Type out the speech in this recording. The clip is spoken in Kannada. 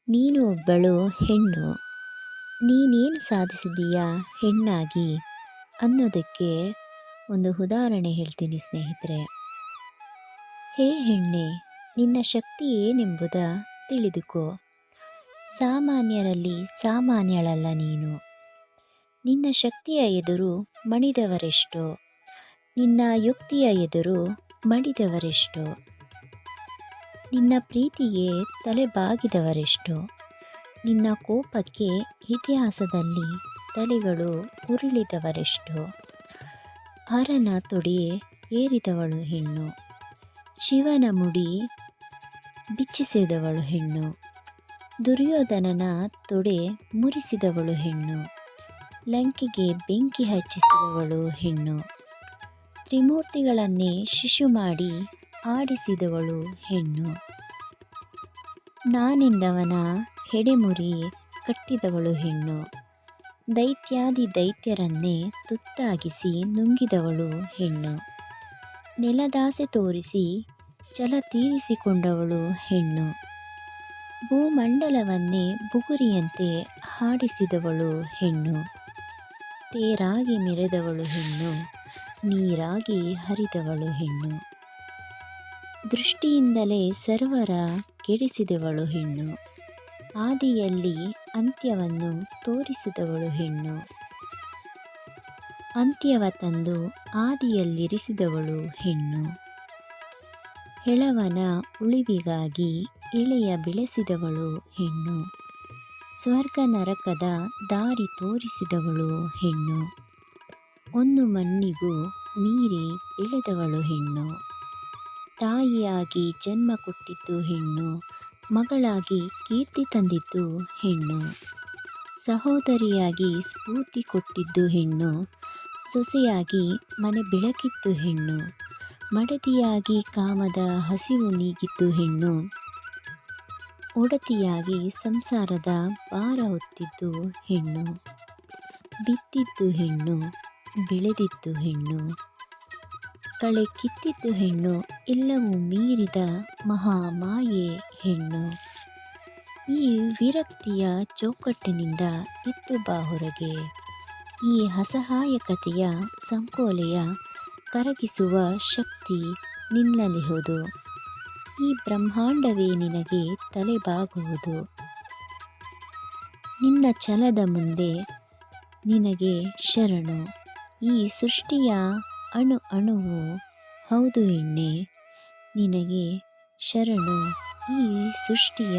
ನೀನು ಒಬ್ಬಳು ಹೆಣ್ಣು. ನೀನೇನು ಸಾಧಿಸಿದೀಯಾ ಹೆಣ್ಣಾಗಿ ಅನ್ನೋದಕ್ಕೆ ಒಂದು ಉದಾಹರಣೆ ಹೇಳ್ತೀನಿ ಸ್ನೇಹಿತರೆ. ಹೇ ಹೆಣ್ಣೆ, ನಿನ್ನ ಶಕ್ತಿ ಏನೆಂಬುದ ತಿಳಿದುಕೋ. ಸಾಮಾನ್ಯರಲ್ಲಿ ಸಾಮಾನ್ಯಳಲ್ಲ ನೀನು. ನಿನ್ನ ಶಕ್ತಿಯ ಎದುರು ಮಣಿದವರೆಷ್ಟೋ, ನಿನ್ನ ಯುಕ್ತಿಯ ಎದುರು ಮಡಿದವರೆಷ್ಟೋ, ನಿನ್ನ ಪ್ರೀತಿಗೆ ತಲೆಬಾಗಿದವರೆಷ್ಟೋ, ನಿನ್ನ ಕೋಪಕ್ಕೆ ಇತಿಹಾಸದಲ್ಲಿ ತಲೆಗಳು ಉರುಳಿದವರೆಷ್ಟೋ. ಹರನ ತೊಡೆ ಏರಿದವಳು ಹೆಣ್ಣು, ಶಿವನ ಮುಡಿ ಬಿಚ್ಚಿಸಿದವಳು ಹೆಣ್ಣು, ದುರ್ಯೋಧನನ ತೊಡೆ ಮುರಿಸಿದವಳು ಹೆಣ್ಣು, ಲಂಕೆಗೆ ಬೆಂಕಿ ಹಚ್ಚಿಸಿದವಳು ಹೆಣ್ಣು, ತ್ರಿಮೂರ್ತಿಗಳನ್ನೇ ಶಿಶು ಮಾಡಿ ಆಡಿಸಿದವಳು ಹೆಣ್ಣು, ನಾನೆಂದವನ ಹೆಡೆಮುರಿ ಕಟ್ಟಿದವಳು ಹೆಣ್ಣು, ದೈತ್ಯಾದಿ ದೈತ್ಯರನ್ನೇ ತುತ್ತಾಗಿಸಿ ನುಂಗಿದವಳು ಹೆಣ್ಣು, ನೆಲದಾಸೆ ತೋರಿಸಿ ಛಲ ತೀರಿಸಿಕೊಂಡವಳು ಹೆಣ್ಣು, ಭೂಮಂಡಲವನ್ನೇ ಬುಗುರಿಯಂತೆ ಹಾಡಿಸಿದವಳು ಹೆಣ್ಣು, ತೇರಾಗಿ ಮೆರೆದವಳು ಹೆಣ್ಣು, ನೀರಾಗಿ ಹರಿದವಳು ಹೆಣ್ಣು, ದೃಷ್ಟಿಯಿಂದಲೇ ಸರ್ವರ ಕೆಡಿಸಿದವಳು ಹೆಣ್ಣು, ಆದಿಯಲ್ಲಿ ಅಂತ್ಯವನ್ನು ತೋರಿಸಿದವಳು ಹೆಣ್ಣು, ಅಂತ್ಯವ ತಂದು ಆದಿಯಲ್ಲಿರಿಸಿದವಳು ಹೆಣ್ಣು, ಹೆಳವನ ಉಳಿವಿಗಾಗಿ ಎಳೆಯ ಬೆಳೆಸಿದವಳು ಹೆಣ್ಣು, ಸ್ವರ್ಗ ನರಕದ ದಾರಿ ತೋರಿಸಿದವಳು ಹೆಣ್ಣು, ಒಂದು ಮಣ್ಣಿಗೂ ಮೀರಿ ಬೆಳೆದವಳು ಹೆಣ್ಣು, ತಾಯಿಯಾಗಿ ಜನ್ಮ ಕೊಟ್ಟಿದ್ದು ಹೆಣ್ಣು, ಮಗಳಾಗಿ ಕೀರ್ತಿ ತಂದಿದ್ದು ಹೆಣ್ಣು, ಸಹೋದರಿಯಾಗಿ ಸ್ಫೂರ್ತಿ ಕೊಟ್ಟಿದ್ದು ಹೆಣ್ಣು, ಸೊಸೆಯಾಗಿ ಮನೆ ಬೆಳಕಿದ್ದು ಹೆಣ್ಣು, ಮಡದಿಯಾಗಿ ಕಾಮದ ಹಸಿವು ನೀಗಿದ್ದು ಹೆಣ್ಣು, ಒಡತಿಯಾಗಿ ಸಂಸಾರದ ಭಾರ ಹೊತ್ತಿದ್ದು ಹೆಣ್ಣು, ಬಿತ್ತಿದ್ದು ಹೆಣ್ಣು, ಬೆಳೆದಿದ್ದು ಹೆಣ್ಣು, ಕಳೆ ಕಿತ್ತಿದ್ದು ಹೆಣ್ಣು, ಎಲ್ಲವೂ ಮೀರಿದ ಮಹಾಮಾಯೆ ಹೆಣ್ಣು. ಈ ವಿರಕ್ತಿಯ ಚೌಕಟ್ಟಿನಿಂದ ಎದ್ದು ಬಾ ಹೊರಗೆ. ಈ ಅಸಹಾಯಕತೆಯ ಸಂಕೋಲೆಯ ಕರಗಿಸುವ ಶಕ್ತಿ ನಿನ್ನಲ್ಲಿಹುದು. ಈ ಬ್ರಹ್ಮಾಂಡವೇ ನಿನಗೆ ತಲೆಬಾಗುವುದು. ನಿನ್ನ ಛಲದ ಮುಂದೆ ನಿನಗೆ ಶರಣು. ಈ ಸೃಷ್ಟಿಯ ಅಣು ಅಣುವು ಹೌದು ಹೆಣ್ಣೆ, ನಿನಗೆ ಶರಣು. ಈ ಸೃಷ್ಟಿಯ